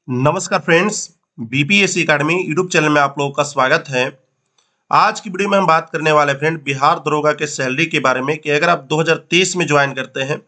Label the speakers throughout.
Speaker 1: नमस्कार friends, BPSC academy YouTube channel में आप लोगों का स्वागत है। आज की वीडियो में हम बात करने वाले फ्रेंड बिहार दरोगा के सैलरी के बारे में कि अगर आप 2023 में ज्वाइन करते हैं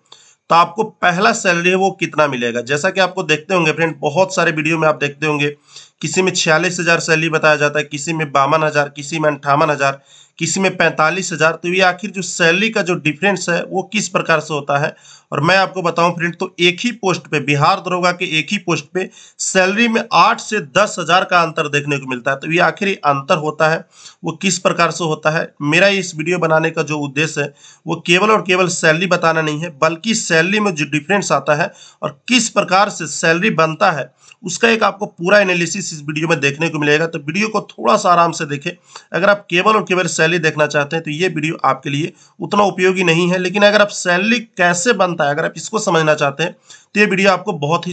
Speaker 1: तो आपको पहला सैलरी है वो कितना मिलेगा। जैसा कि आपको देखते होंगे फ्रेंड, बहुत सारे वीडियो में आप देखते होंगे, किसी में 46,000 सैलरी बताया जाता है, किसी में 52,000, किसी में 58,000, किसी में 45,000। तो ये आखिर जो सैलरी का जो डिफरेंस है वो किस प्रकार से होता है। और मैं आपको बताऊं फ्रेंड, तो एक ही पोस्ट पे, बिहार दरोगा के एक ही पोस्ट पे सैलरी में 8 से 10,000 का अंतर देखने को मिलता है। तो ये आखिर अंतर होता है वो किस प्रकार से होता है। मेरा इस वीडियो बनाने का जो उद्देश्य है वो केवल और केवल सैलरी बताना नहीं है, बल्कि सैलरी में जो डिफरेंस आता है और किस प्रकार से सैलरी बनता है उसका एक आपको पूरा एनालिसिस इस वीडियो में देखने को मिलेगा। तो वीडियो को थोड़ा सा आराम से देखें। अगर आप केवल और केवल सैलरी देखना चाहते हैं तो ये वीडियो आपके लिए उतना उपयोगी नहीं है, लेकिन अगर आप सैलरी कैसे बनता है अगर आप इसको समझना चाहते हैं तो ये वीडियो आपको बहुत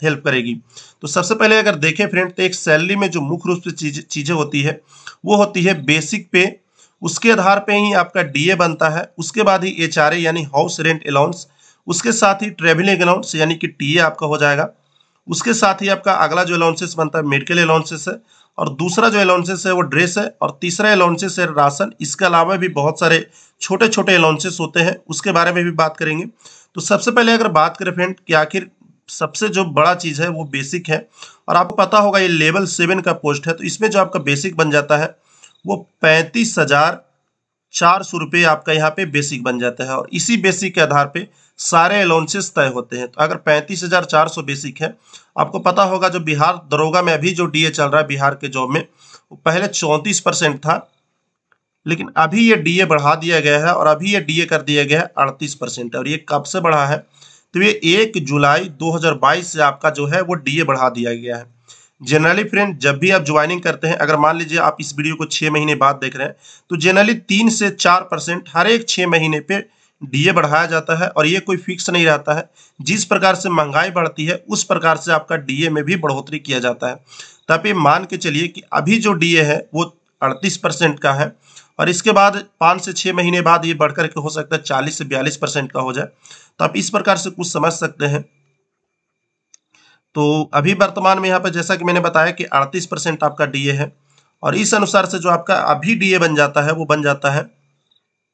Speaker 1: हेल्प करेगी। तो सबसे पहले अगर देखें फ्रेंड, तो एक सैलरी में जो मुख्य रूप से चीजें होती है वो होती है बेसिक पे, उसके आधार पे ही आपका डीए बनता है, उसके बाद ही एचआरए यानी हाउस रेंट अलाउंस, उसके साथ ही ट्रेवलिंग अलाउंस यानी कि टीए आपका हो जाएगा। उसके साथ ही आपका अगला जो अलाउंसेस बनता है मेडिकल अलाउंसेस है, और दूसरा जो अलाउंसेस है वो ड्रेस है, और तीसरा अलाउंसेस है राशन। इसके अलावा भी बहुत सारे छोटे छोटे अलाउंसेस होते हैं, उसके बारे में भी बात करेंगे। तो सबसे पहले अगर बात करें फ्रेंड कि आखिर सबसे जो बड़ा चीज है वो बेसिक है, और आपको पता होगा ये लेवल 7 का पोस्ट है। तो इसमें जो आपका बेसिक बन जाता है वो 35,400 रुपये आपका यहाँ पे बेसिक बन जाता है, और इसी बेसिक के आधार पे सारे अलाउंसेस तय होते हैं। तो अगर 35,400 बेसिक है, आपको पता होगा जो बिहार दरोगा में अभी जो डीए चल रहा है बिहार के जॉब में, वो पहले 34% था, लेकिन अभी ये डीए बढ़ा दिया गया है और अभी ये डीए कर दिया गया है 38%। और ये कब से बढ़ा है, तो ये 1 जुलाई 2022 से आपका जो है वो डीए बढ़ा दिया गया है। जनरली फ्रेंड, जब भी आप ज्वाइनिंग करते हैं, अगर मान लीजिए आप इस वीडियो को 6 महीने बाद देख रहे हैं, तो जनरली 3 से 4% हर एक 6 महीने पे डीए बढ़ाया जाता है, और ये कोई फिक्स नहीं रहता है। जिस प्रकार से महंगाई बढ़ती है उस प्रकार से आपका डीए में भी बढ़ोतरी किया जाता है। तो आप ये मान के चलिए कि अभी जो डीए है वो 38% का है, और इसके बाद 5 से 6 महीने बाद ये बढ़कर के हो सकता है 40 से 42% का हो जाए। तो आप इस प्रकार से कुछ समझ सकते हैं। तो अभी वर्तमान में यहाँ पर जैसा कि मैंने बताया कि 38% आपका डीए है, और इस अनुसार से जो आपका अभी डीए बन जाता है वो बन जाता है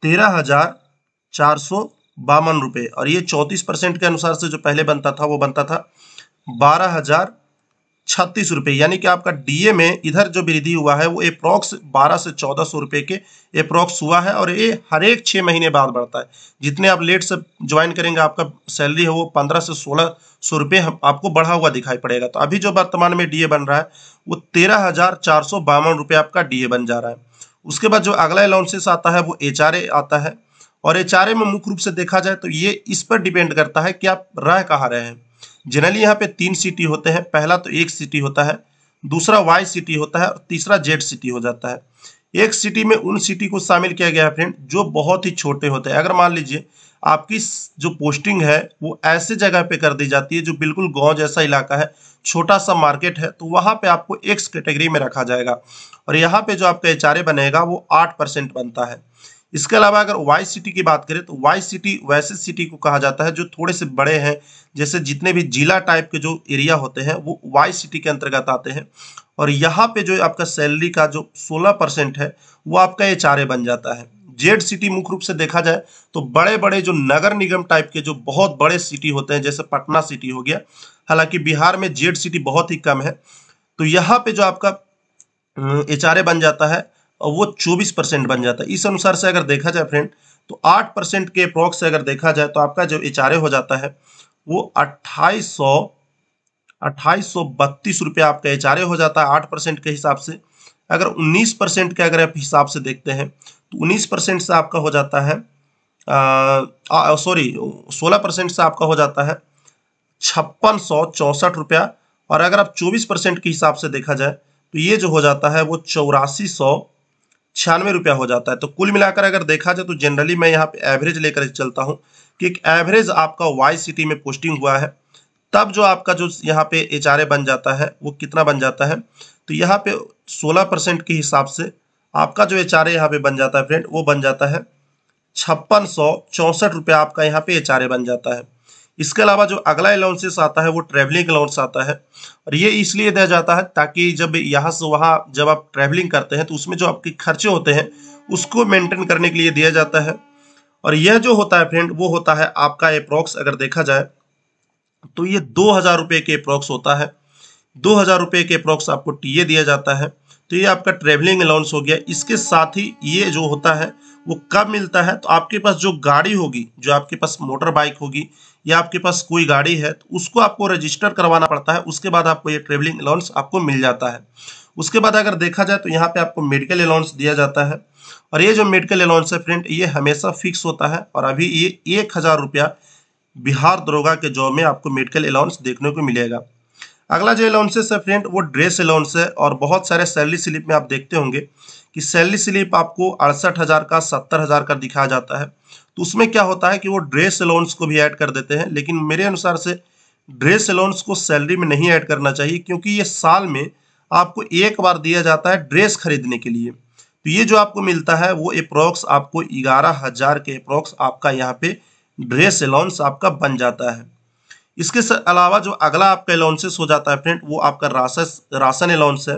Speaker 1: 13,452 रुपये, और ये 34% के अनुसार से जो पहले बनता था वो बनता था 12,036 रुपये। यानी कि आपका डीए में इधर जो वृद्धि हुआ है वो अप्रोक्स 12 से 1400 रुपये के अप्रोक्स हुआ है, और ये हर एक 6 महीने बाद बढ़ता है। जितने आप लेट से ज्वाइन करेंगे आपका सैलरी है वो 15 से 1600 रुपये आपको बढ़ा हुआ दिखाई पड़ेगा। तो अभी जो वर्तमान में डीए बन रहा है वो 13,452 रुपये आपका डीए बन जा रहा है। उसके बाद जो अगला अलाउंसेस आता है वो एचआरए आता है, और एचआरए में मुख्य रूप से देखा जाए तो ये इस पर डिपेंड करता है कि आप रह कहाँ रहे हैं। जनरली यहाँ पे 3 सिटी होते हैं। पहला तो एक सिटी होता है, दूसरा वाई सिटी होता है, और तीसरा जेड सिटी हो जाता है। एक सिटी में उन सिटी को शामिल किया गया है फ्रेंड जो बहुत ही छोटे होते हैं। अगर मान लीजिए आपकी जो पोस्टिंग है वो ऐसे जगह पे कर दी जाती है जो बिल्कुल गांव जैसा इलाका है, छोटा सा मार्केट है, तो वहां पे आपको एक्स कैटेगरी में रखा जाएगा, और यहाँ पे जो आपका एचआरए बनेगा वो 8% बनता है। इसके अलावा अगर वाई सिटी की बात करें तो वाई सिटी वैसे सिटी को कहा जाता है जो थोड़े से बड़े हैं, जैसे जितने भी जिला टाइप के जो एरिया होते हैं वो वाई सिटी के अंतर्गत आते हैं, और यहाँ पे जो आपका सैलरी का जो 16% है वो आपका एचआरए बन जाता है। जेड सिटी मुख्य रूप से देखा जाए तो बड़े बड़े जो नगर निगम टाइप के जो बहुत बड़े सिटी होते हैं, जैसे पटना सिटी हो गया, हालांकि बिहार में जेड सिटी बहुत ही कम है, तो यहाँ पे जो आपका एचआरए बन जाता है और वो 24% बन जाता है। इस अनुसार से अगर देखा जाए फ्रेंड, तो 8% के अप्रोक्स से अगर देखा जाए तो आपका जो एचआरए हो जाता है वो 2832 रुपये आपका एचआरए हो जाता है 8% के हिसाब से। अगर 19% के अगर आप हिसाब से देखते हैं तो 19% से आपका हो जाता है सॉरी 16% से आपका हो जाता है 5664 रुपया, और अगर आप 24% के हिसाब से देखा जाए तो ये जो हो जाता है वो 8496 रुपया हो जाता है। तो कुल मिलाकर अगर देखा जाए तो जनरली मैं यहाँ पे एवरेज लेकर चलता हूँ कि एक एवरेज आपका वाई सिटी में पोस्टिंग हुआ है, तब जो आपका जो यहाँ पे एचआरए बन जाता है वो कितना बन जाता है, तो यहाँ पे 16% के हिसाब से आपका जो एचआरए यहाँ पे बन जाता है फ्रेंड वो बन जाता है 5664 रुपया आपका यहाँ पे एचआरए बन जाता है। इसके अलावा जो अगला अलाउंसेस आता है वो ट्रैवलिंग अलाउंस आता है, और ये इसलिए दिया जाता है ताकि जब यहाँ से वहाँ जब आप ट्रैवलिंग करते हैं तो उसमें जो आपके खर्चे होते हैं उसको मेंटेन करने के लिए दिया जाता है। और यह जो होता है फ्रेंड वो होता है आपका अप्रोक्स अगर देखा जाए तो ये 2000 रुपये के अप्रोक्स होता है। 2000 रुपये के अप्रोक्स आपको टीए दिया जाता है। तो ये आपका ट्रेवलिंग अलाउंस हो गया। इसके साथ ही ये जो होता है वो कब मिलता है, तो आपके पास जो गाड़ी होगी, जो आपके पास मोटर बाइक होगी या आपके पास कोई गाड़ी है तो उसको आपको रजिस्टर करवाना पड़ता है। उसके बाद आपको ये ट्रेवलिंग अलाउंस आपको मिल जाता है। उसके बाद अगर देखा जाए तो यहाँ पे आपको मेडिकल अलाउंस दिया जाता है, और ये जो मेडिकल अलाउंस है फ्रेंड ये हमेशा फिक्स होता है, और अभी ये 1000 रुपया बिहार दरोगा के जॉब में आपको मेडिकल अलाउंस देखने को मिलेगा। अगला जो अलाउंसेस है फ्रेंड वो ड्रेस अलाउंस है, और बहुत सारे सैलरी स्लिप में आप देखते होंगे कि सैलरी स्लिप आपको 68,000 का 70,000 का दिखाया जाता है। तो उसमें क्या होता है कि वो ड्रेस अलाउंस को भी ऐड कर देते हैं, लेकिन मेरे अनुसार से ड्रेस अलाउंस को सैलरी में नहीं ऐड करना चाहिए, क्योंकि ये साल में आपको एक बार दिया जाता है ड्रेस खरीदने के लिए। तो ये जो आपको मिलता है वो अप्रोक्स आपको 11,000 के अप्रोक्स आपका यहाँ पे ड्रेस अलाउंस आपका बन जाता है। इसके अलावा जो अगला आपका अलाउंसेस हो जाता है फ्रेंड वो आपका राशन अलाउंस है,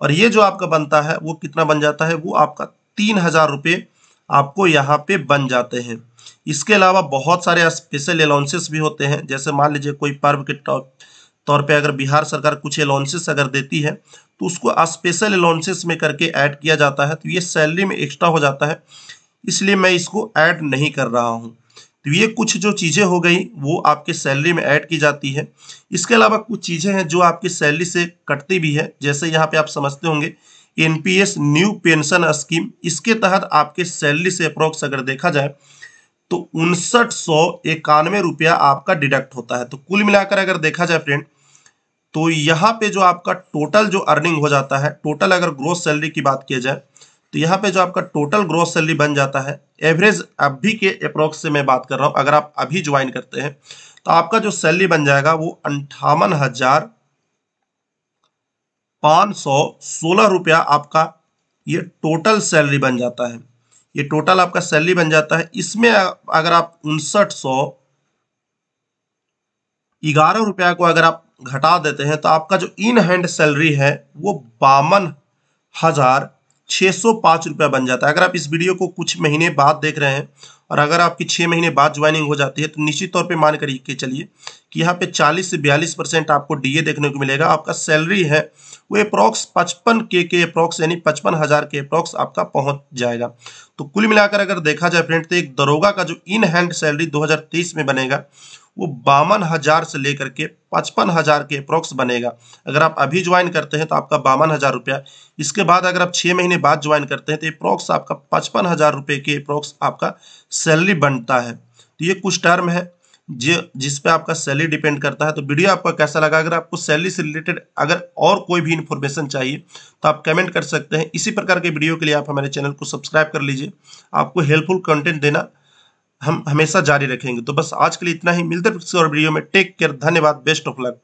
Speaker 1: और ये जो आपका बनता है वो कितना बन जाता है, वो आपका 3000 रुपये आपको यहाँ पे बन जाते हैं। इसके अलावा बहुत सारे स्पेशल अलाउंसेस भी होते हैं, जैसे मान लीजिए कोई पर्व के तौर पे अगर बिहार सरकार कुछ अलाउंसेस अगर देती है तो उसको स्पेशल अलाउंसेस में करके ऐड किया जाता है, तो ये सैलरी में एक्स्ट्रा हो जाता है, इसलिए मैं इसको ऐड नहीं कर रहा हूँ। तो ये कुछ जो चीज़ें हो गई वो आपके सैलरी में ऐड की जाती है। इसके अलावा कुछ चीज़ें हैं जो आपकी सैलरी से कटती भी है, जैसे यहाँ पे आप समझते होंगे एनपीएस न्यू पेंशन स्कीम, इसके तहत आपके सैलरी से अप्रोक्स अगर देखा जाए तो 5991 रुपया आपका डिडक्ट होता है। तो कुल मिलाकर अगर देखा जाए फ्रेंड तो यहाँ पे जो आपका टोटल जो अर्निंग हो जाता है, टोटल अगर ग्रोस सैलरी की बात की जाए तो यहाँ पे जो आपका टोटल ग्रोस सैलरी बन जाता है, एवरेज अभी के अप्रोक्स से मैं बात कर रहा हूँ, अगर आप अभी ज्वाइन करते हैं तो आपका जो सैलरी बन जाएगा वो 58,516 रुपया आपका ये टोटल सैलरी बन जाता है। ये टोटल आपका सैलरी बन जाता है। इसमें अगर आप 5911 रुपया को अगर आप घटा देते हैं तो आपका जो इन हैंड सैलरी है वो 52,605 रुपया बन जाता है। अगर आप इस वीडियो को कुछ महीने बाद देख रहे हैं और अगर आपकी 6 महीने बाद ज्वाइनिंग हो जाती है तो निश्चित तौर पे मान कर के चलिए कि यहाँ पे 40 से 42% आपको डीए देखने को मिलेगा। आपका सैलरी है वो अप्रोक्स 55K के अप्रोक्स यानी 55,000 के अप्रोक्स आपका पहुंच जाएगा। तो कुल मिलाकर अगर देखा जाए फ्रेंड तो एक दरोगा का जो इन हैंड सैलरी 2023 में बनेगा वो 52,000 से लेकर के 55,000 के अप्रोक्स बनेगा। अगर आप अभी ज्वाइन करते हैं तो आपका 52,000 रुपया, इसके बाद अगर आप 6 महीने बाद ज्वाइन करते हैं तो अप्रोक्स आपका 55,000 रुपये के अप्रोक्स आपका सैलरी बनता है। तो ये कुछ टर्म है जिस पे आपका सैलरी डिपेंड करता है। तो वीडियो आपका कैसा लगा? अगर आपको सैलरी से रिलेटेड अगर और कोई भी इन्फॉर्मेशन चाहिए तो आप कमेंट कर सकते हैं। इसी प्रकार के वीडियो के लिए आप हमारे चैनल को सब्सक्राइब कर लीजिए। आपको हेल्पफुल कंटेंट देना हम हमेशा जारी रखेंगे। तो बस आज के लिए इतना ही, मिलते हैं किसी और वीडियो में। टेक केयर, धन्यवाद, बेस्ट ऑफ लक।